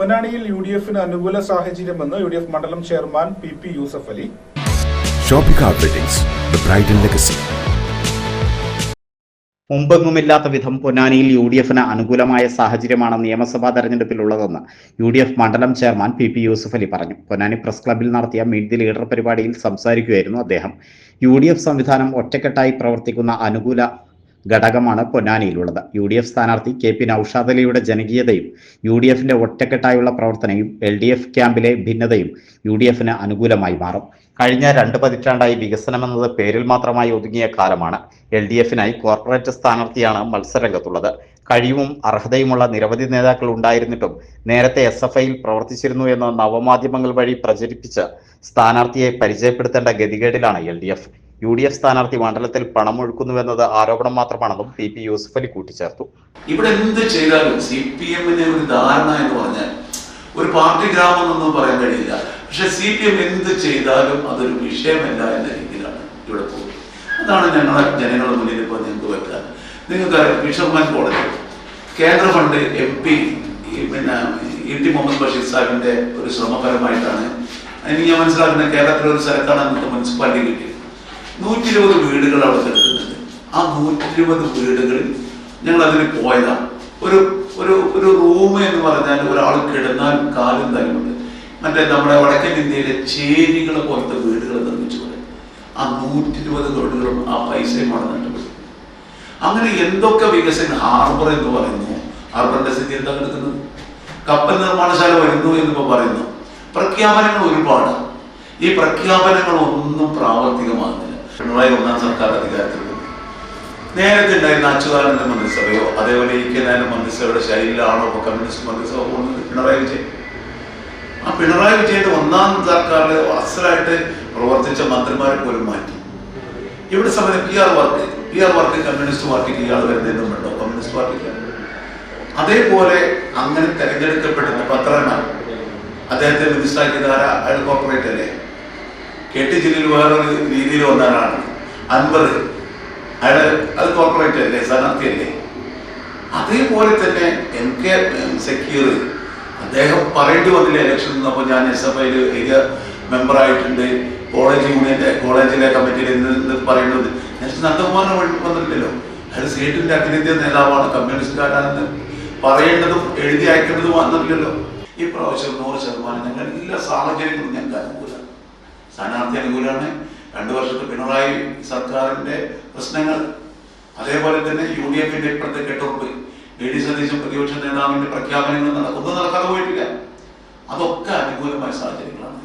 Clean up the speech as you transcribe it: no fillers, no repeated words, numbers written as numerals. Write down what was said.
പൊന്നാനിയിൽ UDFന് അനുകൂല സാഹചര്യമെന്ന് UDF മണ്ഡലം chairman PP Yusuf Ali. Shopping weddings the bridal legacy. മുമ്പെങ്ങുമില്ലാത്ത വിധം പൊന്നാനിയിൽ UDFന് അനുകൂലമായ സാഹചര്യമാണ് നിയമസഭാ തെരഞ്ഞെടുപ്പിലുള്ളതെന്ന് UDF മണ്ഡലം ചെയർമാൻ PP യൂസഫ് അലി പറഞ്ഞു. പൊന്നാനി പ്രസ് ക്ലബ്ബിൽ നടത്തിയ മീറ്റ് ദി ലീഡർ പരിപാടിയിൽ സംസാരിക്കുകയായിരുന്നു അദ്ദേഹം. UDF സംവിധാനം ഒറ്റക്കെട്ടായി പ്രവർത്തിക്കുന്ന അനുകൂല ഘടകമാണ് പൊന്നാനിയിലുള്ളത്. UDF സ്ഥാനാർത്ഥി KP നൌഷാദ് അലിയുടെ ജനകീയതയും UDFന്റെ ഒറ്റക്കെട്ടായുള്ള പ്രവർത്തനവും LDF ക്യാമ്പിലെ ഭിന്നതയും UDFന് അനുകൂലമായി മാറും. കഴിഞ്ഞ 2 പതിറ്റാണ്ടായി വികസനമെന്നത് പേരിൽ മാത്രമായി ഒതുങ്ങിയ കാലമാണ്. LDFനായി കോർപ്പറേറ്റ് സ്ഥാനാർത്ഥിയാണ് മത്സരരംഗത്തുള്ളത്. കഴിവും അർഹതയുമുള്ള നിരവധി നേതാക്കൾ ഉണ്ടായിരുന്നിട്ടും നേരത്തെ SFIയിൽ പ്രവർത്തിച്ചിരുന്നു എന്ന് നവമാധ്യമങ്ങൾ വഴി പ്രചരിപ്പിച്ച് സ്ഥാനാർത്ഥിയെ പരിചയപ്പെടുത്തേണ്ട ഗതികേടിലാണ് LDF. UDF സ്ഥാനാർത്ഥി മണ്ഡലത്തിൽ പണം ഒഴുക്കുന്നുവെന്നത് ആരോപണം മാത്രമാണെന്നും PP യൂസഫ് അലി കൂട്ടിച്ചേർത്തു. ഇവിടെ എന്ത് ചെയ്താലും CPMന് ഒരു ധാരണ എന്ന് പറഞ്ഞാൽ ഒരു പാർട്ടി ഗ്രാമം എന്നൊന്നും പറയാൻ കഴിയില്ല. പക്ഷെ CPM എന്ത് ചെയ്താലും അതൊരു വിഷയമല്ല എന്ന രീതിയിലാണ് ഇവിടെ പോകുന്നത്. അതാണ് ഞങ്ങളെ ജനങ്ങളുടെ മുന്നിൽ ഇപ്പോൾ നിങ്ങൾക്ക് വെക്കാൻ. നിങ്ങൾക്ക് ഫിഷർമാൻ കോളേജ് കേന്ദ്ര fund MP ET Muhammad Basheer സാഹിബിന്റെ ഒരു ശ്രമപരമായിട്ടാണ് എനിക്ക് ഞാൻ മനസ്സിലാക്കുന്ന കേരളത്തിലെ ഒരു സ്ഥലത്താണ് നമുക്ക് മുനിസിപ്പാലിറ്റി കിട്ടിയത്. 120 വീടുകൾ അവിടെ കിടക്കുന്നുണ്ട്. ആ 120 വീടുകളിൽ ഞങ്ങൾ അതിന് പോയതാണ്. ഒരു റൂം എന്ന് പറഞ്ഞാൽ ഒരാൾ കിടന്നാൽ കാലും തലമുണ്ട്. മറ്റേ നമ്മുടെ വടക്കൻ ഇന്ത്യയിലെ ചേരികളെ പോലത്തെ വീടുകൾ നിർമ്മിച്ചുകൊണ്ട് ആ 120 വീടുകളും ആ പൈസയുമാണ് നഷ്ടപ്പെട്ടത്. അങ്ങനെ എന്തൊക്കെ വികസനം ഹാർബർ എന്ന് പറയുന്നു, ഹാർബറിന്റെ സ്ഥിതി എന്താ കിടക്കുന്നത്? കപ്പൽ നിർമ്മാണശാല വരുന്നു എന്നിപ്പോ പറയുന്നു. പ്രഖ്യാപനങ്ങൾ ഒരുപാട്. ഈ പ്രഖ്യാപനങ്ങളൊന്നും പ്രാവർത്തികമാകുന്നില്ല. പിണറായി 1ാം സർക്കാർ അധികാരത്തിൽ നേരത്തെ ഉണ്ടായിരുന്ന അച്യുതാനന്ദ മന്ത്രിസഭയോ അതേപോലെ EK-നായർ മന്ത്രിസഭയുടെ ശൈലിയിലാണോ ഇപ്പോൾ കമ്മ്യൂണിസ്റ്റ് മന്ത്രിസഭ പോകുന്നത്? പിണറായി വിജയൻ. ആ പിണറായി വിജയന്റെ 1ാം സർക്കാരിൽ അസലായിട്ട് പ്രവർത്തിച്ച മന്ത്രിമാരെ പോലും മാറ്റി. ഇവിടെ സമയം PR വർക്ക് കമ്മ്യൂണിസ്റ്റ് പാർട്ടിക്ക് ഇയാൾ വരുന്നതെന്നും വേണ്ടോ? കമ്മ്യൂണിസ്റ്റ് പാർട്ടിക്ക് അതേപോലെ അങ്ങനെ തെരഞ്ഞെടുക്കപ്പെടുന്ന പത്രമാൻ അദ്ദേഹത്തെ മിനിസ്റ്ററാക്കിയതാര അയാൾ കോർപ്പറേറ്റ് അല്ലേ? KT ജില്ലയിൽ വേറൊരു രീതിയിൽ വന്നവരാണ്. അൻവർ അയാൾ അത് കോർപ്പറേറ്റ് അല്ലേ, സ്ഥാനാർത്ഥിയല്ലേ? അതേപോലെ തന്നെ MK സക്കീർ അദ്ദേഹം പറയേണ്ടി വന്നില്ല ഇലക്ഷൻ നിന്നപ്പോൾ ഞാൻ SFIയിൽ ഏരിയ മെമ്പറായിട്ടുണ്ട്, കോളേജിലെ കമ്മിറ്റിയിൽ നിന്ന് പറയേണ്ടത് നന്ദകുമാറിന് വന്നിട്ടില്ലല്ലോ. അയാൾ സ്റ്റേറ്റിന്റെ അഖിലേന്ത്യാ നേതാവാണ്, കമ്മ്യൂണിസ്റ്റുകാരാണെന്ന് പറയേണ്ടതും എഴുതി അയക്കേണ്ടതും വന്നിട്ടില്ലല്ലോ. ഈ പ്രാവശ്യം 100% ഞങ്ങൾ എല്ലാ സാഹചര്യങ്ങളും ഞങ്ങൾക്ക് അനുകൂലമാണ്. സ്ഥാനാർത്ഥി അനുകൂലമാണ്. 2 വർഷത്തെ പിണറായി സർക്കാരിന്റെ പ്രശ്നങ്ങൾ, അതേപോലെ തന്നെ UDFന്റെ ഇപ്പോഴത്തെ കെട്ടുറപ്പ്, AD സതീശൻ പ്രതിപക്ഷ നേതാവിന്റെ പ്രഖ്യാപനങ്ങൾ ഒന്നും നടക്കാതെ പോയിട്ടില്ല. അതൊക്കെ അനുകൂലമായ സാഹചര്യങ്ങളാണ്.